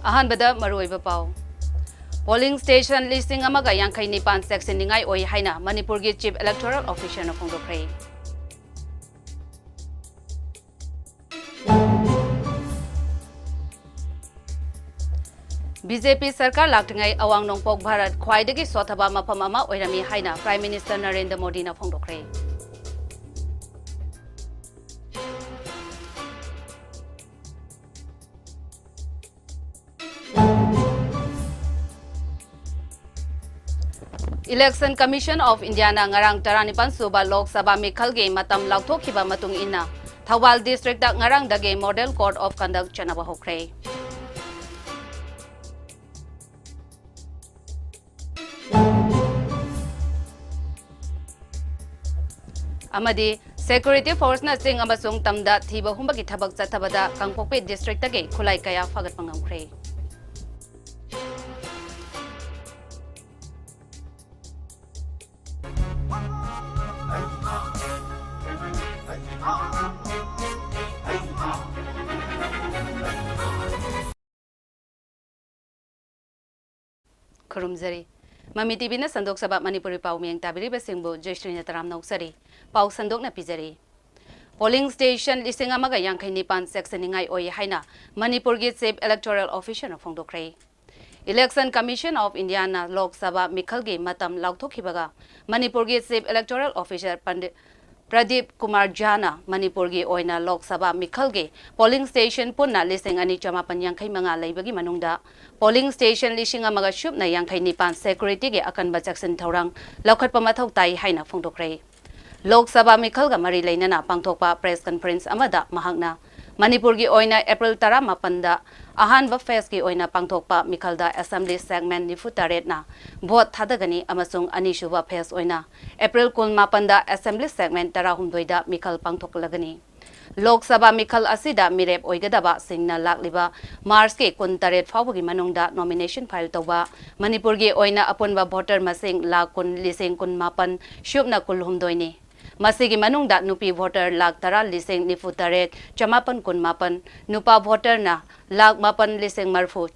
अहानबदा मरुइबा पाव polling station listing अमगा यांखै निपान section निंगाई ओइ हाइना मणिपुर की chief electoral officer न फोंदोखरै बीजेपी सरकार लाक्टिंगाई अवांग नोंपोक भारत ख्वाइदगी सोथबा मफम अमा ओइरमी हाइना प्राइम मिनिस्टर नरेंद्र मोदी न फोंदोखरै Election Commission of India na ngarang 19 suba Lok Sabha mikhal ge matam laukthokhiba matung inna Thawal district da ngarang dage model code of conduct chanaba hokre amadi security force na sing amasung tamda thiba humbagi thabak chathabada Kangpokpe district dage khulai kaya fagat pangamkhre Kurumzari Mami TV na sandok sabab Manipuri pau miyang tabiri basingbo JOYSHREE na taram nauksari pau sandok na pizari Polling station listing amaga yankhai nipan section ningai oi haina Manipur gi chief electoral officer na phongdokrai Election Commission of India na Lok Sabha mikhal gi matam lauktokhibaga Manipur gi chief electoral officer Pradeep Kumar Jana Manipur gi oina Lok Sabha mikhal gi polling station punna listing ani chamapan yankhai manga leibagi manungda polling station listing amaga shup na yankhai nipan security gi akan section thorang laukhat pamathau tai haina phongdokrai Lok Sabha mikhal ga mari leinana pangthokpa press conference amada mahakna Manipur gi oina April 18 da ahanba phase gi oina pangthokpa mikhalda assembly segment nifutaret na vote thadagani amasung anishuba phase oina April 18 da assembly segment 12 da mikhal pangthoklagani Lok Sabha mikhal asida mirep oigadaba singna lakliba March ke 13 fawgi manungda nomination file tawba Manipur gi oina apunba voter masing lakh kun lising kun mapan shubna kulhumdoini Masigi manungda nupi voter lakh 10 lising nifutaret chamapan kun mapan nupa voter na lakh mapan lising marfu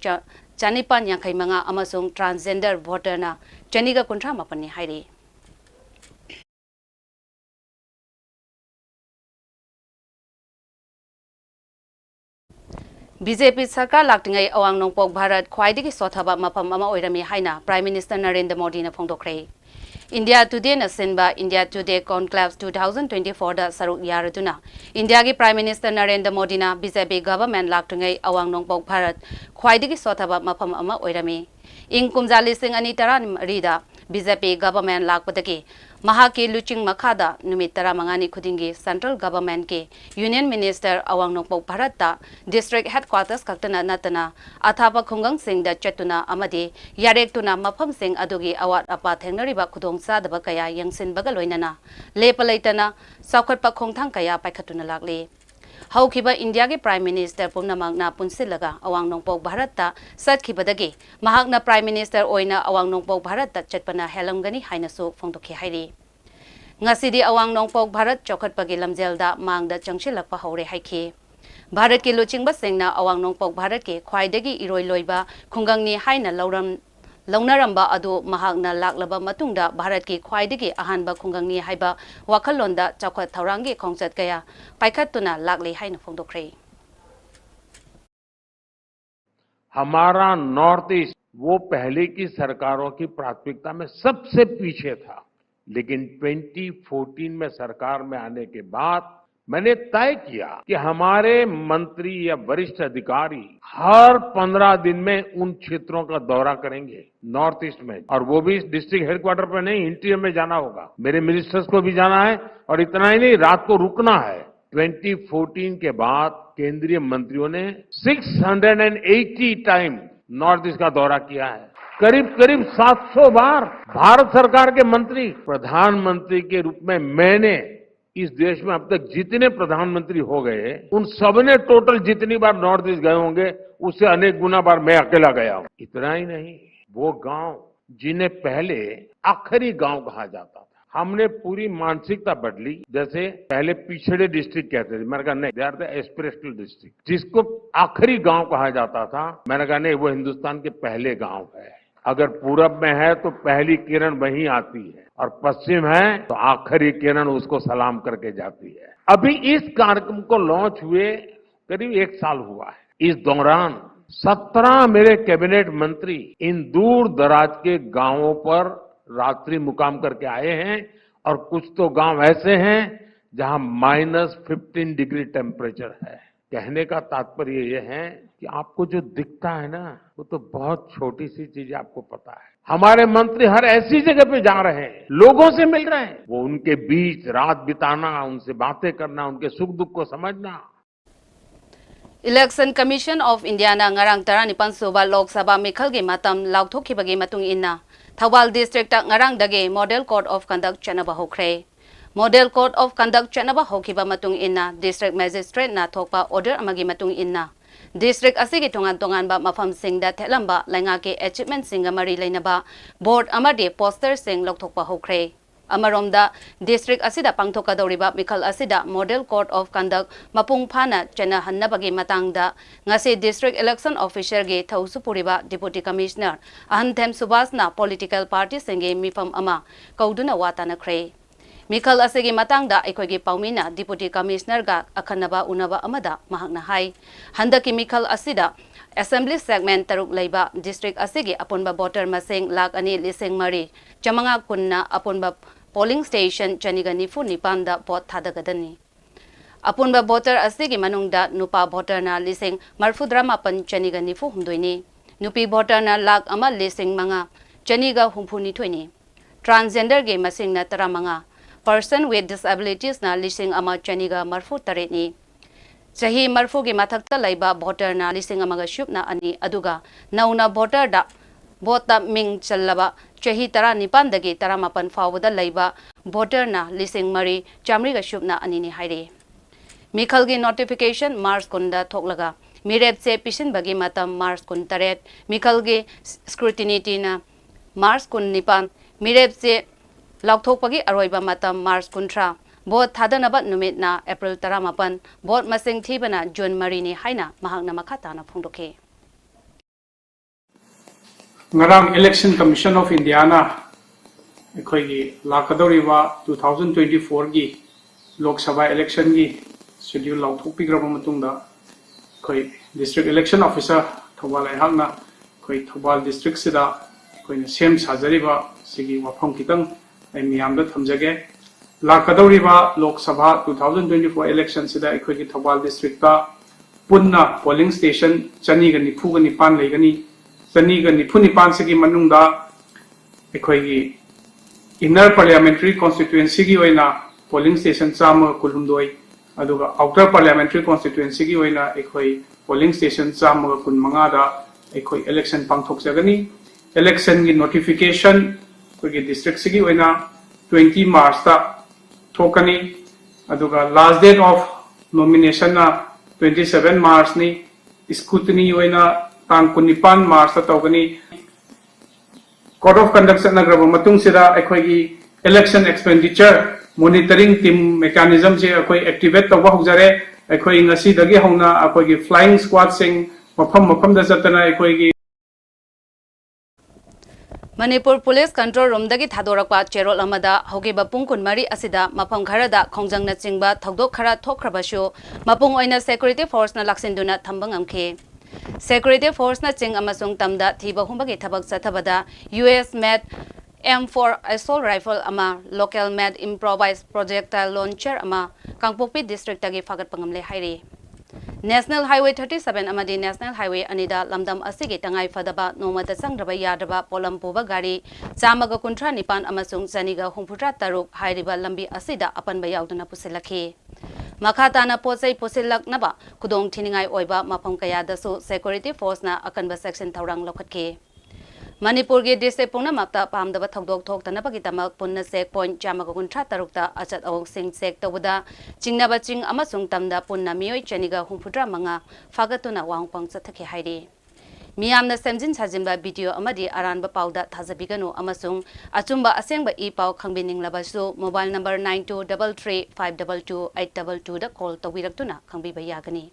chanipan yankhai manga amasung transgender voter na chaniga kuntra mapan ni hairi BJP sarkar laktingai awang nongpok Bharat khwaidigi sothaba mafam ama oirami haina Prime Minister Narendra Modi na phongdokrai India Today na sinba India Today Conclave 2024 da saruk yaraduna India gi Prime Minister Narendra Modi na BJP government laktingai awang nongpok Bharat khwaidigi sothaba mafam ama oirami ing kumjali sing ani taran rida BJP government lakpadagi Mahaki Luching Makada Numitara Mangani Kudingi Central Government ke Union Minister Awang Nongpok Bharata District Headquarters Kaktana Natana Athapa Khungang Singh da Chatuna Amadi Yarek Tuna Mapam Singh Adugi Awat Apa Thengnariba Khudong Sadaba Kaya Yangsin Bagaloinana Lepalaitana Saukhatpa Khongthang Kaya Paikhatuna Lakli Haukiba India ke Prime Minister Pumnamak na punsilaga Awang Nongpok Bharata Satkibadagi Mahakna Prime Minister Oina Awang Nongpok Bharata Chatpana Helangani Hainasu Phongtokhi Hairi Ngasidi Awang Nongpok Bharat Chokhatpagi Lamjelda Mangda Changshilakpa Haure Haiki Bharat ki Luchingba Singna Awang Nongpok Bharat ke Khwaidagi Iroi Loiba Khungangni Haina Launaramba adu mahakna laklaba matungda Bharat ki khwaidagi ahanba khungangni haiba wakhalonda chakhat thaurangi khongchat kaya paikhatuna lakli haina phongdokhrei हमारा north east वो पहले की सरकारों की प्राथमिकता में सबसे पीछे था लेकिन 2014 में सरकार में आने के बाद मैंने तय किया कि हमारे मंत्री या वरिष्ठ अधिकारी हर 15 दिन में उन क्षेत्रों का दौरा करेंगे नॉर्थ ईस्ट में और वो भी डिस्ट्रिक्ट हेडक्वार्टर पर नहीं इंटीरियर में जाना होगा मेरे मिनिस्टर्स को भी जाना है और इतना ही नहीं रात को रुकना है 2014 के बाद केंद्रीय मंत्रियों ने 680 टाइम नॉर्थ ईस्ट का दौरा किया है करीब करीब 700 बार भारत सरकार के मंत्री प्रधानमंत्री के रूप में मैंने इस देश में अब तक जितने प्रधानमंत्री हो गए उन सबने टोटल जितनी बार नॉर्थ ईस्ट गए होंगे उससे अनेक गुना बार मैं अकेला गया हूं इतना ही नहीं वो गांव जिन्हें पहले आखिरी गांव कहा जाता था हमने पूरी मानसिकता बदली। जैसे पहले पिछड़े डिस्ट्रिक्ट कहते थे, मैंने कहा नहीं, they are the aspirational district. जिसको आखिरी गांव कहा जाता था, मैंने कहा नहीं, वो हिंदुस्तान के पहले गांव है। अगर पूरब में है तो पहली किरण वहीं आती है, और पश्चिम है तो आखिरी किरण उसको सलाम करके जाती है। अभी इस कार्यक्रम को लॉन्च हुए करीब 1 साल हुआ है। इस दौरान 17 मेरे कैबिनेट मंत्री इन दूर दराज के गांवों पर रात्रि मुकाम करके आए हैं, और कुछ तो गांव ऐसे हैं जहां -15 डिग्री टेम्परेचर है। कहने का तात्पर्य ये है कि आपको जो दिखता है ना, वो तो बहुत छोटी सी चीज है, आपको पता है। हमारे मंत्री हर ऐसी जगह पे जा रहे हैं, लोगों से मिल रहे हैं, वो उनके बीच रात बिताना, उनसे बातें करना, उनके सुख दुख को समझना। Election Commission of India na ngarang 19 suba Lok Sabha mikhal gi matam laukthokibagi matung inna Thawal District ta ngarang dage Model Code of Conduct chanaba hokre. Model Code of Conduct chanaba hokiba matung inna District Magistrate na thokpa order amagi matung inna District asigi tongan ba mafam singda thelamba lainga ke achievement singa mari lainaba board amade poster sing lokthokpa hokre. Amaromda district asida pangthokadoriba mikhal asida Model Code of Conduct mapung phana chana hannabagi matangda ngasi district election officer ge thausupuriba deputy commissioner ahanthem subasna political party singe mifam ama kauduna watana khre mikhal asigi matangda aikogi paumina deputy commissioner ga akhanaba unaba amada mahakna hai handaki mikhal asida Assembly segment taruk laiba district asigi apunba voter masing lakh ani lising mari chamanga kunna apunba polling station chaniga nifu nipanda vote thadagadani apunba voter asigi manungda nupa voter na lising marfudra mapan chaniga nifu humdoini nupi voter na lakh ama lising manga chaniga humphuni thoini transgender ge masing na taramanga person with disabilities na lising ama chaniga marfu taretni Sahi marfu gi mathakta laiba voter na lising amaga shupna ani aduga nauna voter da vota ming challaba chahi tara nipan dagi tara mapan fawada laiba voter na lising mari chamri ga shupna ani ni haire mikhal gi notification Mars kunda thoklaga mirep se pishin bagi matam Mars kun taret mikhal gi scrutiny na Mars kun nipan mirep se lokthok pagi aroiba matam Mars kuntra Bot Tadanaba numit na April Taramapan, Bot Masing Tibana, June Marini Haina, Mahagna Makatana Pundoke. Ngarang Election Commission of Indiana, Ekoigi, Lakadoriwa 2024 gi, Lok Sabha election gi, schedule Lautupi Gramamatunda, Koi District Election Officer, Tobal Hagna, Koi Tobal District Sida, Koi Sem Sajariba, Sigi Wapong Kitang, and Miamda Tamjage. Lakadoriba Lok Sabha 2024 election sida ekhoi Thawal district ta punna polling station chani ga nifu ga nipan legani chani ga nifu nipan sigi manungda ekhoi inner parliamentary constituency gi oina polling station chama kulhumdoi aduga outer parliamentary constituency gi oina ekhoi polling station chama kunmanga da ekhoi election pangthok jagani election gi notification ekhoi district sigi oina 20 March ta Tokani, aduga last date of nomination na 27 March ni, scrutiny yoina tang kunipan March ta tokani. Code of Conduct na grabo matung sida ekhoi election expenditure monitoring team mechanism se ekhoi activate tawa hujare ekhoi ngasi dagi hauna ekhoi flying squad sing mafam da jatana ekhoi Manipur Police Control Room dagi thadorakpa cherol amada hogiba pungkun mari asida mapam kharada khongjang na chingba thogdok khara thokrabashu mapung oina security force na laksinduna thambang amkhe security force na ching amasung tamda thiba humbagi thabak chathabada US made M4 assault rifle ama local made improvised projectile launcher ama Kangpokpi district dagi fagat pangamle hairi National Highway 37 amadi National Highway anida lamdam asigi tangai fadaba nomata sangraba yadaba polam puba gari chamaga kuntra nipan amasung chaniga humputra taruk hairiba lambi asida apanba yauduna pusilakhi makhatana posai pusilaknaba kudong thiningai oiba mapam kaya dasu security force na akanba section thaurang lokhatki Manipur ge district pungna mapta pamdaba thogdok thoktana bagitamak punna sek point chamaga kuntra tarukta achat awong sing sek tawada chingnaba ching amasung tamda punna mioi chaniga humputra manga fagatuna wangpang chathake hairi मियामना सेमजिन साजिनबा video अमदी अरानबा पाउदा थाजबिगनो अमसुंग अचुंबा असेंगबा ई पाउ खंबिनिंगलाबसु मोबाइल नंबर 9233522822 दा कॉल तौबिरक्तुना खंबिबा यागनी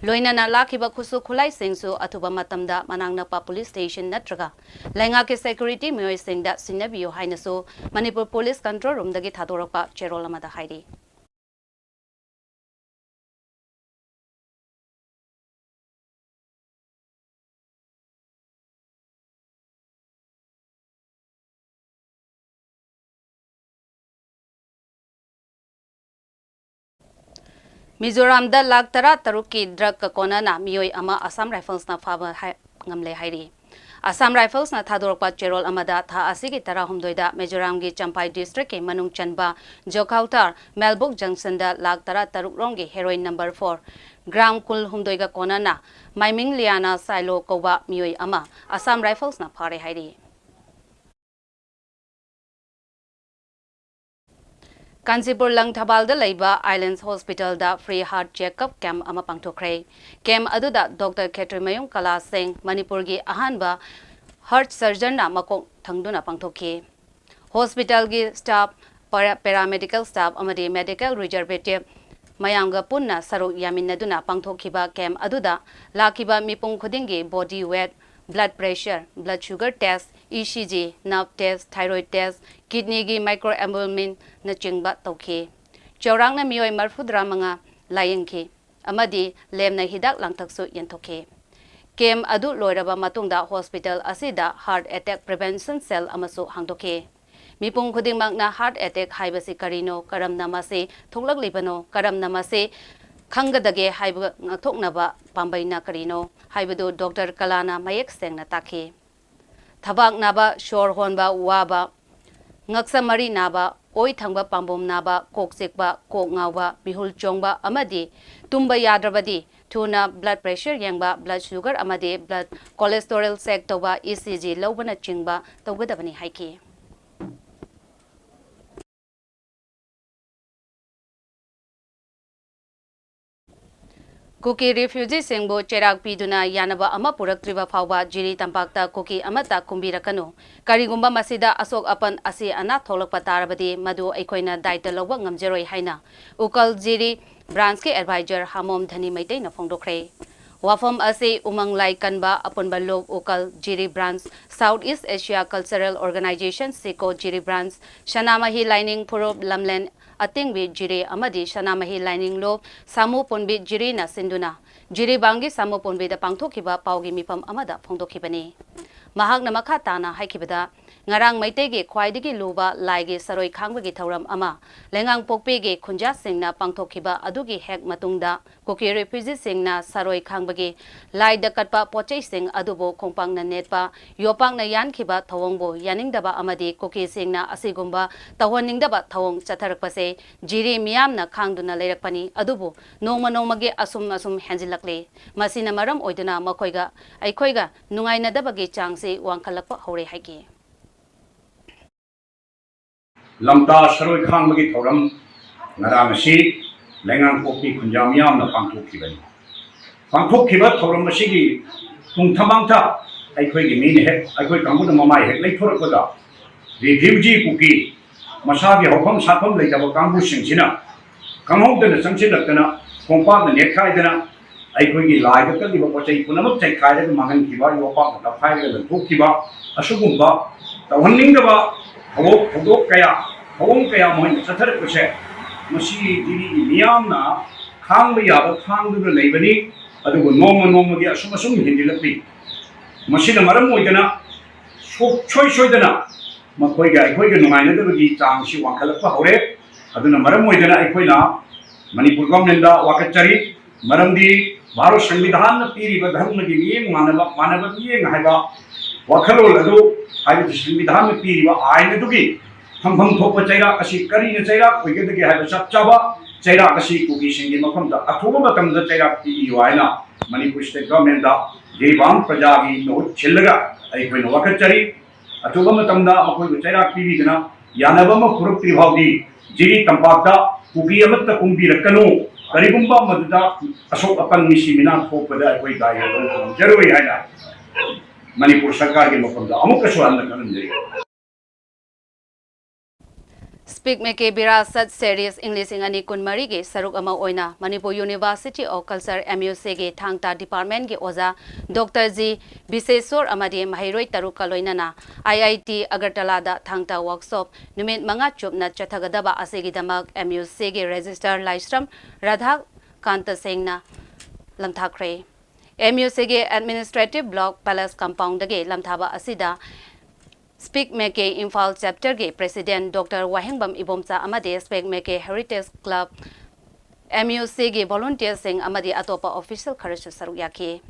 लोइनाना लाखिबा खुसु खुलाई सिंगसु अथुबा मतमदा मनांगनपा पुलिस स्टेशन नत्रगा लैंगा के सिक्योरिटी मियोय सिंगदा सिनबियो हाइनसु मणिपुर पुलिस कंट्रोल रूम दगी थादोरपा चेरोल अमदा हाइरी मिजोराम दा लाख तरा तरुक की ड्रग का कोना मियोय अमा असम राइफल्स ना फाबा ngamle hairi Assam Rifles na thadorpa cherol amada tha asigi tara humdoida Mizoram gi Champai district ke manung chanba Jokhautar Melbok junction da lag tara taruk rongi heroin number 4 gram kul humdoiga kona na Maiming Liana Silo koba miyoy ama Assam Rifles na phare hairi Kanchipur Langthabal da leiba Islands Hospital da free heart checkup camp ama pangthokre camp aduda Dr. Khetrimayung Kala Singh Manipur gi ahanba heart surgeon na makok thangduna pangthokhe hospital gi staff paramedical staff amadi medical reservative mayamga punna saruk yaminaduna pangthokhiba camp aduda lakiba mipung khudingi body weight blood pressure blood sugar test ECG nerve test thyroid test kidney gi microalbumin na chingba tawkhe chawrang na miyoy marfudra manga layengkhe amadi lemna hidak langthaksu yenthokhe kem adu loiraba matungda hospital asida heart attack prevention cell amasu hangdokhe mipung khudingmak na heart attack haibasi karino karamna mase thoklak libano karamna mase khanggadage haiba ngakthoknaba pambaina karino haibadu Dr. Kalana mayek sengna takhe thabak naba shor honba waba ngaksa mari naba oi thangba pambom naba koksekba kok ngawba bihul chongba amadi tumba yadrabadi thuna blood pressure yangba blood sugar amadi blood cholesterol check toba ECG lobana chingba tawgadabani haiki Kuki refugee singbo cherak piduna yanaba ama puraktriba phawba jiri tampakta kuki amata kumbirakanu karigumba masida asok apan asi ana tholakpa tarabadi madu aikoina daita lobwa ngamjeroi haina ukal jiri branch ke advisor hamom dhani maitai na phongdokre wafam ase umang lai kanba apunba lok ukal jiri branch South East Asia Cultural Organization siko jiri branch shanamahi lining purop lamlen atingbi jiri amadi shanamahi lining lo samu ponbi jiri na sinduna jiri bangi samu ponbi da pangthokhiba paugi mipam amada phongdokhibani mahak na makha tana haikibada ngarang maitege khwaidigi luba laige saroi khangbagi thauram ama lengang pokpege khunja singna pangthokhiba adugi hek matungda koki refugee singna saroi khangbagi lai da katpa pochei sing adubo khongpang na netpa yopang na yankhiba thawongbo yaningdaba amadi koki singna asigumba tawanningdaba thawong chatharakpase jiri miyam na khangduna leirakpani adubo nongma nongmage asum henjilakle masina maram oiduna makoiga aikhoiga nungaina dabagi changse wangkhalakpa hore haiki lamta saroi khangmagi thoram ngarangasi lengang poki khunjamyam na pangthokibani pangthokhiba thoram asigi tungthamangtha aikhoi gi mine hek aikhoi kangbu mamai hek leithorakpada refugee kuki masagi hokham sapham leitaba kangbu singsina kanghogdana samsilaktana kongpa na nekhaidana aikhoi gi laiga kaliba pochai punamak chai khaida mangan kiba yopa ta phaiga thokkiba asugumba tawanningdaba Hawok kaya moy sathar kushe masi diri miyamna khang ya ba khang du leibani adu nom gi asum hindilakti masi na maram moidana choi dana makoi ga numaina da gi chang si wangkhalakpa hore aduna maram moidana aikoi na Manipur government da wakachari maram di bharo sanvidhan na piri ba dharma gi yeng manaba yeng haiba wakhalol adu hai sanvidhan na piri ba aina dugi Hamham thopa chaira asi kari na chaira koigedagi hai chap chaba chaira asi kuki singi makham da athuba matam da chaira pi waina Manipur state government da jebang prajagi no chillaga ai koi no wakachari athuba matam da makoi chaira pi dina yanaba ma puruk tribhaudi jiri tampak da kuki amatta kumbi rakanu karigumba madda asok apan misi mina thopa da koi gai jaroi haina Manipur Sarkar की मफमदा अमुक कशवान न करन जरी Speak Make Birasat Series English Ani Kunmari ge Saruk Ama Oina Manipur University of Culture MUC ge Thangta Department ge Oza Dr. G Bisesor Amadi Mahiroi Taruka Loinana IIT Agartala da Thangta Workshop Numit Manga Chupna Chathagadaba Asegi Damak MUC ge Register Laistram Radha Kanta Sengna Lamthakre MUC ge Administrative Block Palace Compound ge Lamthaba Asida Speak Make Infal Chapter ge President Dr. Wahengbam Ibomcha amade Speak Make Heritage Club MUC ge volunteer sing amadi atopa official kharashu saruk yakhi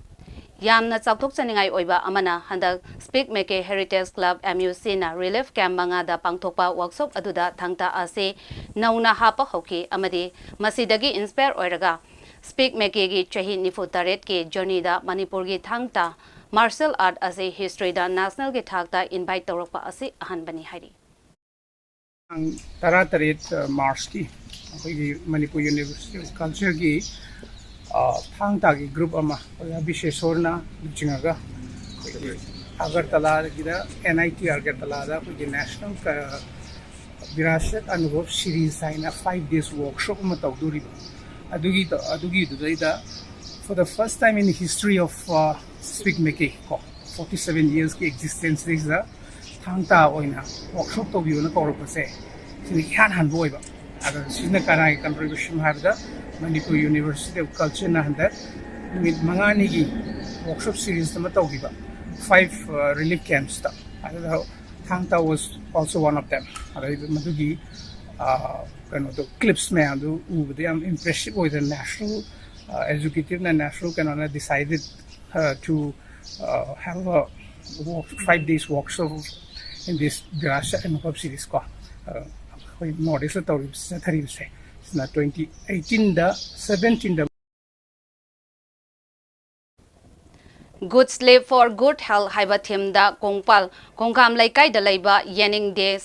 yamna chapthok chaningai oiba amana handak Speak Make Heritage Club MUC na relief camp manga da pangthokpa workshop aduda thangta ase nauna hapa hoki amadi masidagi inspire oiraga Speak Make ge chahi nifu taret ke journey da Manipur ge thangta Martial art as a history da national ge thakta invite tawrakpa ase ahan bani hari Tara tarit Mars ki Manipur University of Culture ki thangta ki group ama Bishesorna jingaga Agartala gida NIT Agartala da ki national Virasat Anubhav series aina 5 days workshop ma tawduri adugi da for the first time in the history of Speak Make 47 years ki existence is the thangta oina workshop to view na korok se sini han han boy ba agar sina kana contribution have the Manipur University of Culture na handa mit mangani gi workshop series na to giba 5 relief camps ta thangta was also one of them madugi kind of the clips me andu they am impressive with the national executive and national can decided to have a 5 days workshop in this Birasha and Hub series. Notice that it's not 2018 the 17 the Good sleep for good health haiba thim da kongpal kongkam laikai da laiba yening day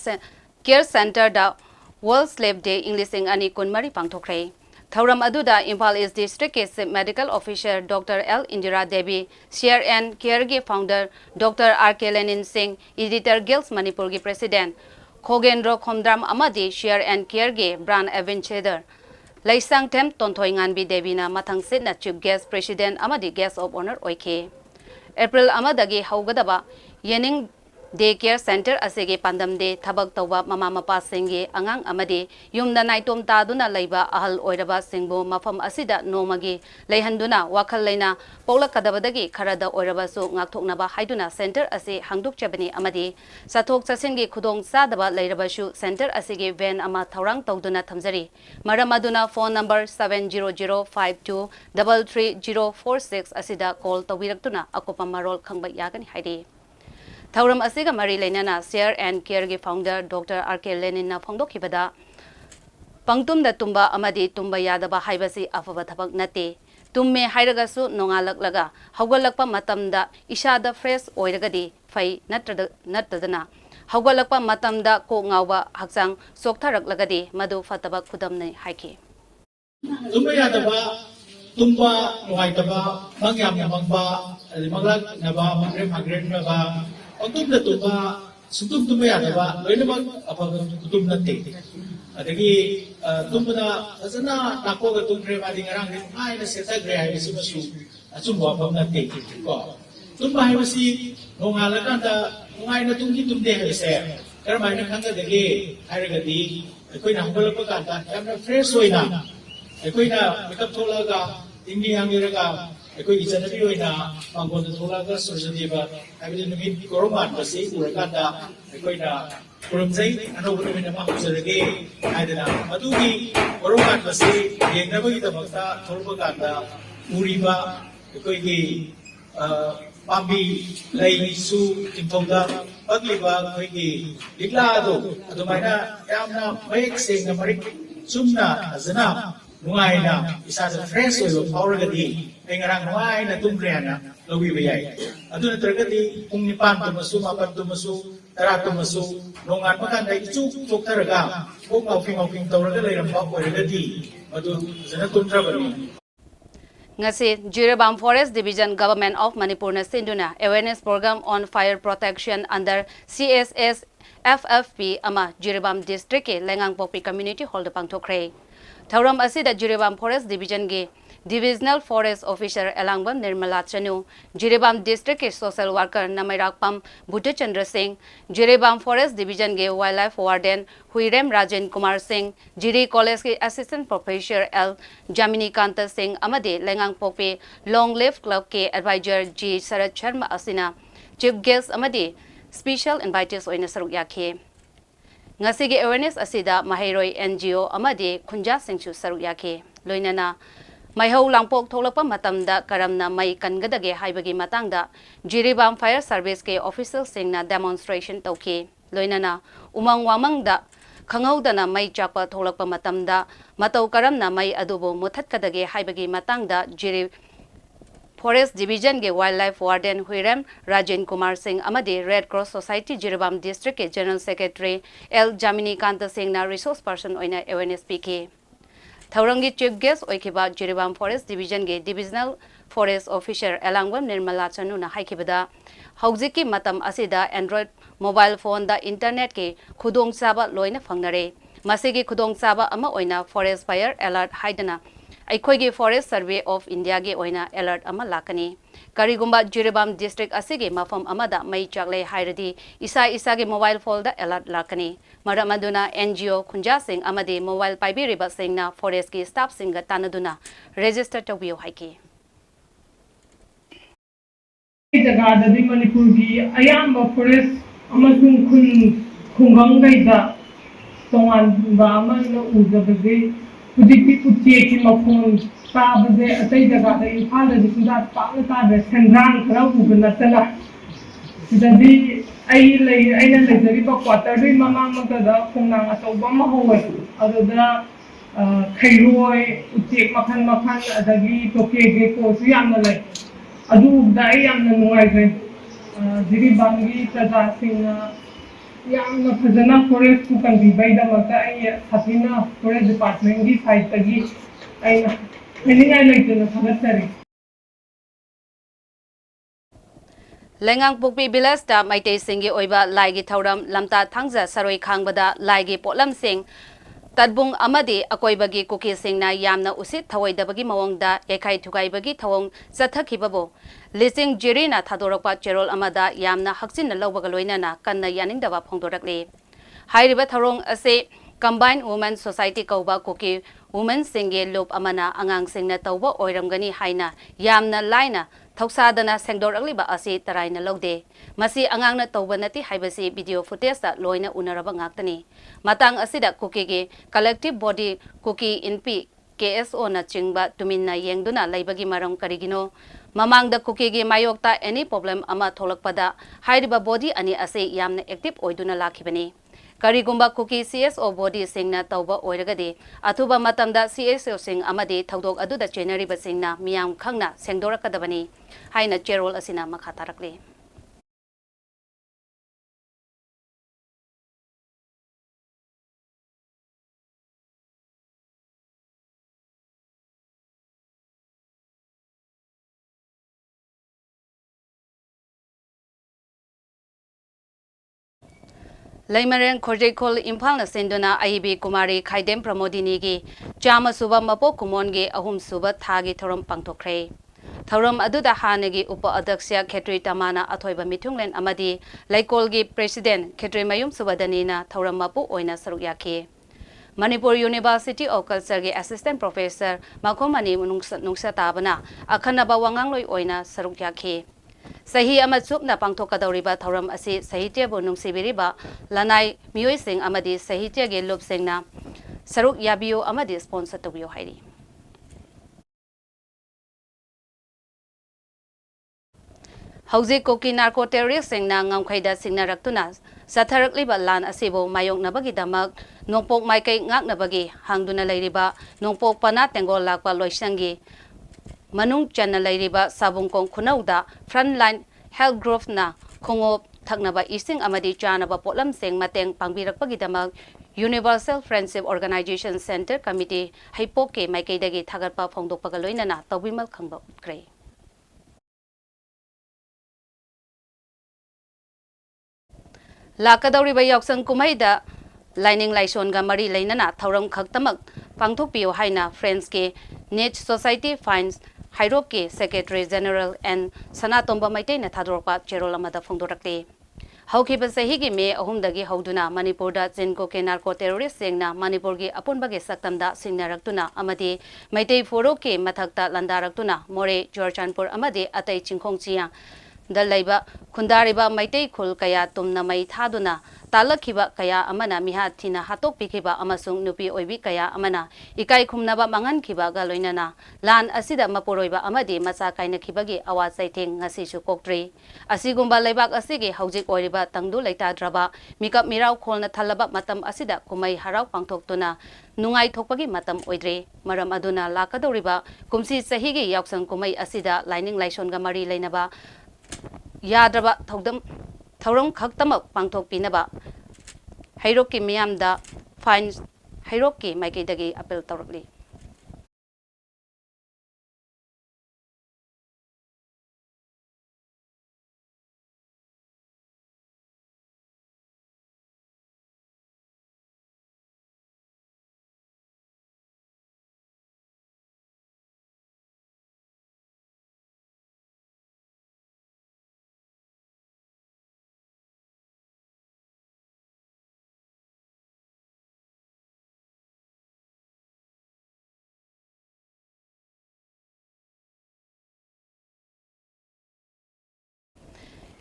care center da World Sleep Day English ani kunmari pangthokre Thauram aduda Impal East District Case Medical Officer Dr. L. Indira Devi, CRN Care Founder Dr. R.K. Lenin Singh, Editor Guilds Manipur President, Khogendro Khomdram Amadi, CRN Care Brand Adventure, Laisang Tem Tontoingan B. Devina Matang Sidna Chief Guest President Amadi Guest of Honor Oike. April Amadagi Haugadaba, Yening Daycare Center asege pandam de thabak tawba mama mapa singge angang amade yumda naitom taduna leiba ahal oiraba singbo mafam asida nomagi leihanduna wakhal leina polak kadabadagi kharada oiraba su ngakthoknaba haiduna center ase hangduk chabani amade sathok chasingi khudong sadaba leirabasu center asege van ama thaurang tawduna thamjari maramaduna phone number 70052333046 asida call tawiraktuna akopa marol khangba yagani haidi Thauram Asiga Mari Lenana, Share and Care Founder Dr. R.K. Lenin na Phongdokhibada Pangtum da Tumba Amadi Tumba Yadaba Haibasi Afaba Thabak Nate Tumme Hairagasu Nongalak Haugalakpa Matamda Ishada Fresh Oiragadi Fai Natadana Haugalakpa Matamda Ko Ngawa Haksang Soktarak Lagadi Madu Fataba Kudamne Haiki Tumba Yadaba Tumba Waitaba Mangyam Yamamba Maglak Naba Magre Naba Pagtum na tumba, sutum tumba yadaba, loy naman apag kutum na te. Adagi tumba na asana nako ka tumbre madi ngarang ay na seta gre ay si masu asumwa pam na te. Ko tumba ay masi ngalakan da ngay na tumde ay se. Pero may nakanga dagi ay ragadi ako'y nahubal pa kanta, yam na fresh way na. Ako'y na makap tulaga, hindi hangiraga. Ako'y isa na biyoy na pangkon na tulaga surjadiba. Kami nungin koroman kasi urakanda ako'y na kurumsay ano ko namin na makusalagi ay na matugi koroman kasi yung nabagita magta tolpaganda uriba ako'y pambi lay su timpongda pagliba ako'y iglado at umay na kaya na may ekseng na marik sumna azana nungay na isa sa friends o power gadi ay ngarang nungay na tungkriyan na lawi bayay. Ato na taragati kung nipan tumasu, mapan tumasu, tara tumasu, nungan makanda ichuk taraga kung mauping tawraga lay rambak o ragati ato sa natundra ba ngasi Jiribam Forest Division Government of Manipur na sinduna awareness program on fire protection under CSS FFP ama Jiribam District ke Lengang Popi Community Hall de pangthokre thauram asida Jiribam Forest Division ge Divisional Forest Officer Elangbam Nirmala Chanu, Jiribam District Social Worker Namairakpam Bhutu Chandra Singh, Jiribam Forest Division ge Wildlife Warden Huirem Rajan Kumar Singh, Jiri College ke Assistant Professor L Jamini Kanta Singh Amade Lengang Pope Long Live Club ke Advisor G Sarat Sharma Asina, Chief Guest Amade Special Invitees oina saruk yakhe. Ngasigi awareness asida Mahairoi NGO amade Khunja Singchu saruk yakhe. Loinana Maihau langpok tholakpa matamda karamna mai kangadage haibagi matangda Jiribam Fire Service ke official singna demonstration tauke loinana umang wamangda khangaudana mai chakpa tholakpa matamda matau karamna mai adubo muthatkadage haibagi matangda Jiri Forest Division ge Wildlife Warden Huiram Rajan Kumar Singh amade Red Cross Society Jiribam District ke General Secretary L Jamini Kanta Singh na resource person oina awareness PK Thaurangi Chief Guest Oikiba Jiribam Forest Division ge Divisional Forest Officer Elangwam Nirmala Chanu na haikibada Haujiki matam asida Android mobile phone da internet ke khudong saba loina fangnare masigi khudong saba ama oina Forest Fire Alert haidana Aikhoigi Forest Survey of India ge oina alert ama lakani Karigumba Jiribam District asige mafam amada mai chaklei hairadi isa ge mobile phone da alert lakani Maramaduna NGO Khunja Singh amade mobile paibiriba singna forest ki staff singa tanaduna register tawbiyo haiki जगह मणिपुर की अयाम forest खुंगंगैदा तोान उजबे हुजी उचे की मफोन ताबे अतई जगह इम्फा सुधा पाने ताबे सेंद्रान खरा उब नतना क्वार्टर ममांग खोनांग अचौब हवे खैरोय उचे मखन मखन टोके गेकोसु लय अदुदा नुंगाइजे जिरीबाम की प्रजासिंगना फजना फॉरेस्ट को कंबीबैदमक्ता साथीना फॉरेस्ट डिपार्टमेंट की side तगी हैनिंगाय लेतना थगतरी Lengang Pukpi Village da Maitei Singhi oiba laigi thauram lamta thangja saroi khangbada laigi potlam sing Tadbung amadi akoibagi kuki singna yamna usit thawaidabagi mawangda ekai thugaibagi thawong sathakibabo lising jirina thadorakpa cherol amada yamna hakchin lawbaga loinana kanna yaningdaba phongdorakle hairiba tharong ase Combined Women Society kauba kuki women singe loop amana angang singna tawba oiramgani haina yamna laina Thoksadana sengdorakliba ase taraina lode masi angangna tawba nati haibasi video footage da loina unaraba ngaktani matang asida kuki ge collective body kuki inpi KSO na chingba tuminna yengduna laibagi maram karigino mamangda kuki ge mayokta any problem ama tholakpada hairiba body ani ase yamna active oiduna lakhibani Karigumba kuki CSO body singna tawba oiragade athuba matamda CSO sing amade thaudok aduda chenariba singna miyam khangna sengdorakadabani haina cherol asina makhatarakle Laimaren Khorjekol Impal na senduna Aibi Kumari Khaidem Pramodini gi Chama Suba Mapo Kumon gi Ahum Suba Thagi Thoram Pangtokre Thoram aduda hanagi Upa Adaksya Khetri Tamana Athoiba Mithunglen amadi Laikol gi President Khetri Mayum Subadanina Thoram Mapu oina saruk yakhe Manipur University of Culture ge Assistant Professor Makomani Nungsa Tabana Akhanaba Wangangloi oina saruk yakhe Sahi Amatsuk na pangthokadawriba thauram asi sahitya bu nungsibiriba lanai miyoi sing amadi sahitya ge lob singna saruk yabiyo amadi sponsor tawbiyo hairi Hauji koki narco terrorist singna ngamkhaida singna raktuna satharakliba lan asibo mayok nabagi damak nongpok maikai ngak nabagi hangduna lairiba nongpok pana tengol lakpa loisangi Manung Chana Lairiba Sabungkong Kunauda Frontline Health Group na Kongo थक्नबा इसिंग अमदी चानबा पोलम सेंग मतeng pangbirakpagidamak Universal Friendship Organization Center Committee Haipok ke maikaidagi thagatpa phongdokpaga loinana tawbimal khangba utkre Lakadawriba yaksang kumaida Lining Laison ga mari lainana thauram khaktamak pangthokpiyo haina Friends ke Niche Society Finds Hairop ke Secretary General and Sanatomba Maitei na thadorpa cherolamada phongdorakle Haukiba sahigi me ahumdagi hauduna Manipurda Jinko ke narco terrorist singna Manipurgi apunbagi saktamda singnaраktuna amadi Maitei foro ke mathakta landaraktuna More Jorchanpur amadi atai chingkhongchia Dalaiba Kundariba Maitei khul kaya tumna mai thaduna talakhiba kaya amana miha thina hatok pikhiba amasung nupi oibi kaya amana ikai khumnaba mangan khiba ga loinana lan asida maporoiba amadi macha kaina khibagi awa saitheng ngasi su koktri asigumba leibak asigi haujik oiriba tangdu leita draba mikap mirau kholna thalaba matam asida kumai harau pangthoktuna nungai thokpagi matam oidre maram aduna lakadoriba kumsi sahigi yaksang kumai asida lining laison ga mari leinaba yadraba thauram khaktamak pangthokpinaba Hairokki miyamda fines Hairokki maikaidagi appeal tawrakli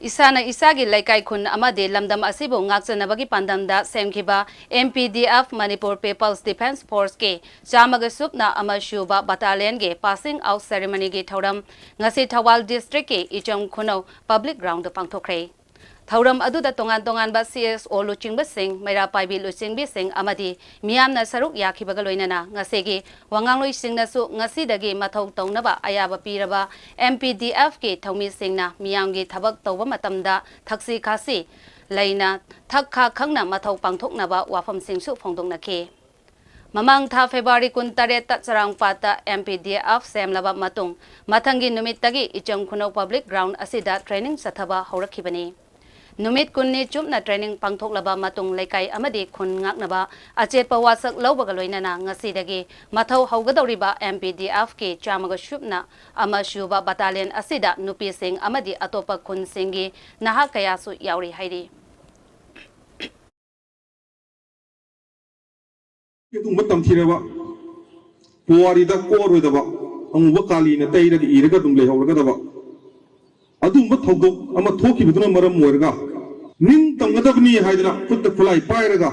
Isana isagi laikai khun amade lamdam asibo ngakchanabagi pandamda semkhiba MPDF Manipur People's Defense Force ke chamaga supna amashuba battalion ge passing out ceremony ge thoram ngasi Thawal district ke ichong khuno public ground pangthokre Thauram aduda tongan ba CSO luchingba sing maira paibi luchingbi sing amadi miyamna saruk yakhibaga loinana ngasegi wangangloi singna su ngasi dagi mathau taunaba ayaba piraba MPDF ke thaumi singna miyamgi thabak tawba matamda thaksi khasi laina thakha khangna mathau pangthoknaba wafam singsu phongdongnakhe Mamang tha February 18 ta charangpata MPDF semlaba matung mathangi numittagi ichong khuno public ground asida training sathaba horakhibani Numit kunni chupna training pangthoklaba matung laikai amadi khun ngaknaba achetpa wasak lawbaga loinana ngasidagi mathau haugadoriba MPDF ke chamaga shupna amashuba battalion asida nupi sing amadi atopa khun singi naha kayasu yauri hairi Itu matam thiraba puari da koroi daba amuba kali na tayra di iraga dum lehawraga daba adu mathawdok ama thoki biduna maram moirga ning tangadabni haidra kutta khulai pairaga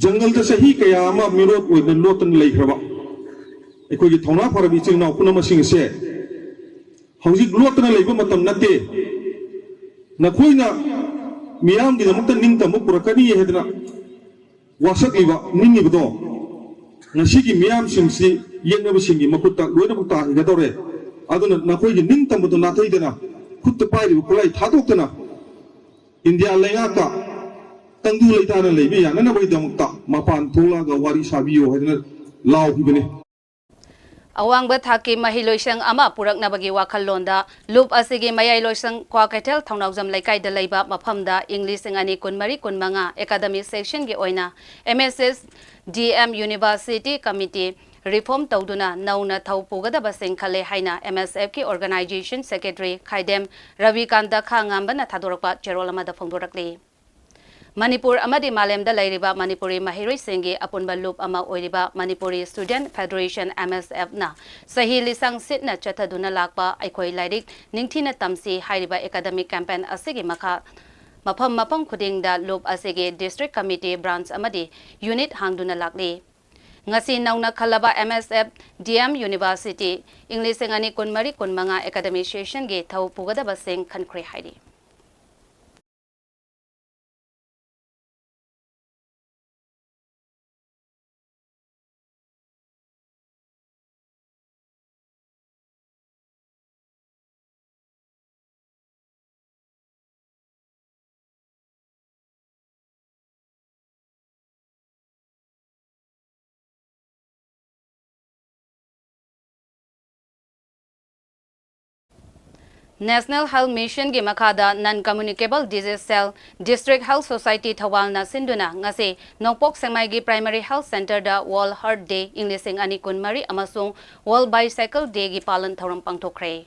jungle da sahi kaya ama mirot oina lotan leikraba ekoi gi thona farabi chingna punama sing se hauji lotana leiba matam nate na khoina miyam gi namta ning tamu purakani hedna wasak iba ningi bdo ngasigi miyam simsi yenna bisingi makutta loina bukta higadore aduna na khoi gi ning tamu do nathai dena kutta pairi kulai thadokna India lengaka tangdu leitana leibe ya nana bai damukta mapan thola ga wari sabiyo hedna law hibene Awangba thaki mahiloisang ama puraknabagi wakhallonda loop asigi mayailoisang kwakaitel thongnawjam laikai da leiba maphamda English ngani kunmari kunmanga academic section gi oina MSS DM University Committee reform tawduna nauna thaupugadaba singkhale haina MSF ki organization secretary Khaidem Ravikanta Khangambana thadorakpa cherolamada phongdorakli Manipur amadi malemda lairiba Manipuri mahiroi singi apunba loop ama oiriba Manipuri Student Federation MSF na sahi lisang sitna chathaduna lakpa aikhoi lairik ningthina tamsi hairiba academic campaign asigi makha mapam khudingda loop asigi district committee branch amadi unit hangduna lakli ngasi nauna khalaba MSF DM University English ngani kunmari kunmanga academic session ge thau pugadaba sing khankhre hairi National Health Mission gi makada Non-Communicable Disease Cell District Health Society Thawal na sinduna ngasi Nongpok Sengmai gi Primary Health Center da World Heart Day Inglising ani kunmari amasung World Bicycle Day gi palan thoram pangthokre.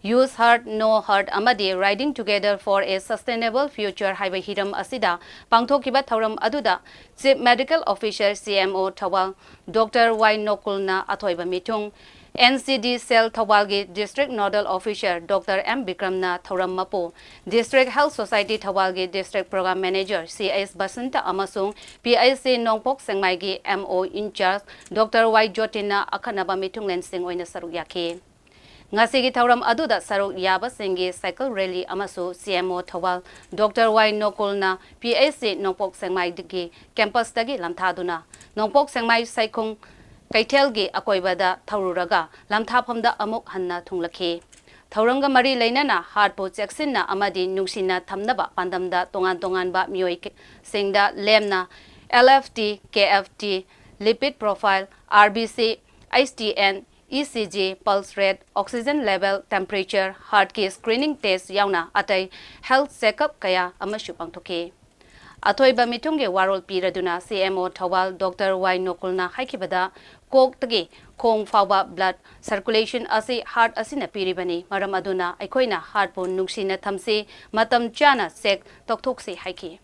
Use Heart No Heart amadi Riding Together for a Sustainable Future haiba hiram asida pangthokiba thoram aduda Chief Medical Officer CMO Thawal Dr. Y Nokulna athoiba mitung NCD Cell Thawalgi District Nodal Officer Dr. M. Bikramna Thoram Mapo, District Health Society Thawalgi District Program Manager C.S. Basanta Amasung, PIC Nongpok Sengmaigi MO In Charge Dr. Y. Jotina Akanaba Mitung Lensing Oina Saruk Yaki. Ngasigi Thoram Aduda Saruk Yaba Singi Cycle Rally Amasu CMO Thawal Dr. Y. Nokulna PIC Nongpok Sengmaigi Campus Tagi Lamthaduna Nongpok Sengmai Saikung Kaitelgi akoibada thaururaga lamthaphamda amuk hanna thunglakhi thauranga mari leinana heartpo cheksinna amadi nungsina thamnaba pandamda tongan ba mioi singda lemna LFT KFT lipid profile RBC ISTN ECG pulse rate oxygen level temperature heart ki screening test yauna atai health checkup kaya amashu pangthoki Athoiba mitunge warol piraduna CMO Thawal Dr. Y Nokulna haikibada kok tagi khong fawba blood circulation asi heart asina piribani maram aduna aikoina heart po nuksina thamsi matam chana sek tokthokse haiki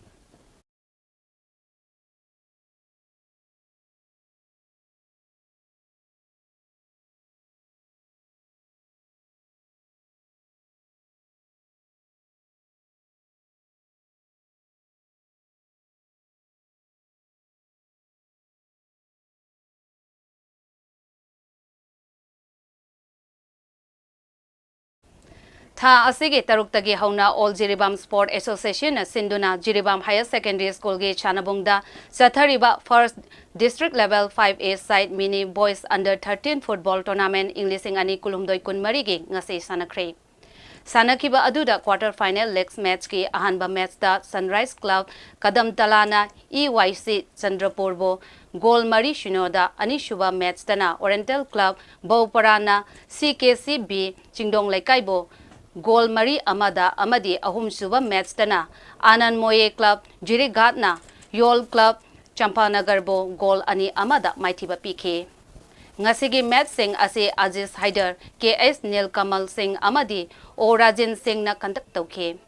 Tha asigi taruktagi hauna All Jiribam Sport Association Sinduna Jiribam Higher Secondary School ge Chanabungda Sathariba First District Level 5A Side Mini Boys Under 13 Football Tournament Inglising ani kulumdoi kunmari ge ngase sanakre. Sanakiba aduda quarter final legs match ki ahanba match da Sunrise Club Kadam Talana EYC Chandrapurbo Goal Mari Shinoda Anishuba match dana Oriental Club Bauparana CKCB Chingdong Laikaibo Goal Mari Amada Amadi Ahum Suba match dana Anand Moye Club Jirigatna Yol Club Champanagarbo Goal Ani Amada Maithiba PK Ngasigi match sing ase Aziz Haider KS Nil Kamal Singh Amadi O Rajin Singh na conduct tauke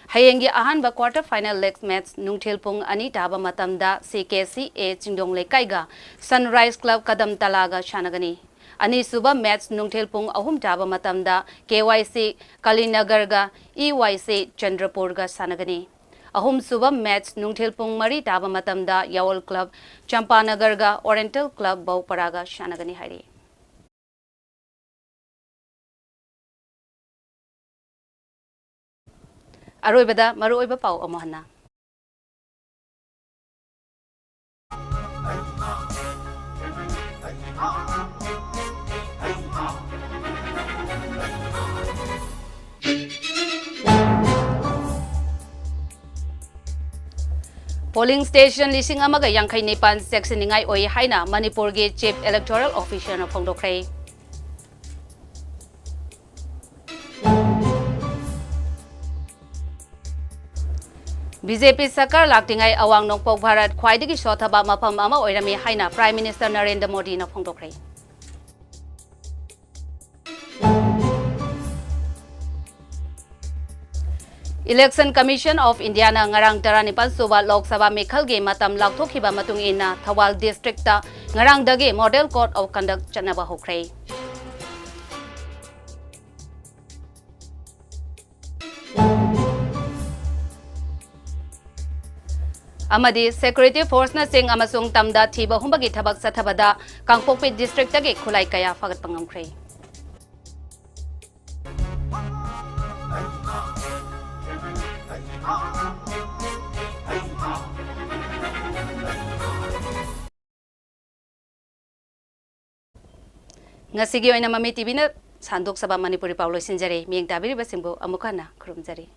Hayengi ahanba quarter final legs match nungthilpung ani taba matamda CKCA Chingdong Lekaiga Sunrise Club Kadam Talaga Shanagani Ani suba match nungthilpung ahum taba matamda KYC Kalinagarga EYC Chandrapurga Sanagani Ahum suba match nungthilpung mari taba matamda Yawol Club Champanagarga Oriental Club Bauparaga Shanagani Hari Aroibada maruoiba pau amohana Polling station lising amaga yangkai nipan section ningai oi haina Manipur ge Chief Electoral Officer na phongdokhrei BJP Sakar Laktingai Awang Nongpok Bharat Khwaidagi Sothaba Mapam Ama Oirami Haina Prime Minister Narendra Modi na phongdokhrei Election Commission of India na ngarang 19 suba Lok Sabha Mekhal ge matam lakthokiba matung ina Thawal District ta ngarang dagi Model Code of Conduct chanaba hokhrei Amadi Security Force na sing amasung tamda thiba humbagi thabak sathabada Kangpokpi District tagi khulai kaya fagat pangamkhrei Ngasigi oina Mami TV na Sandok Sabha Manipuri Paulo Sinjare miyeng tabiri basingbo amukana khurumjari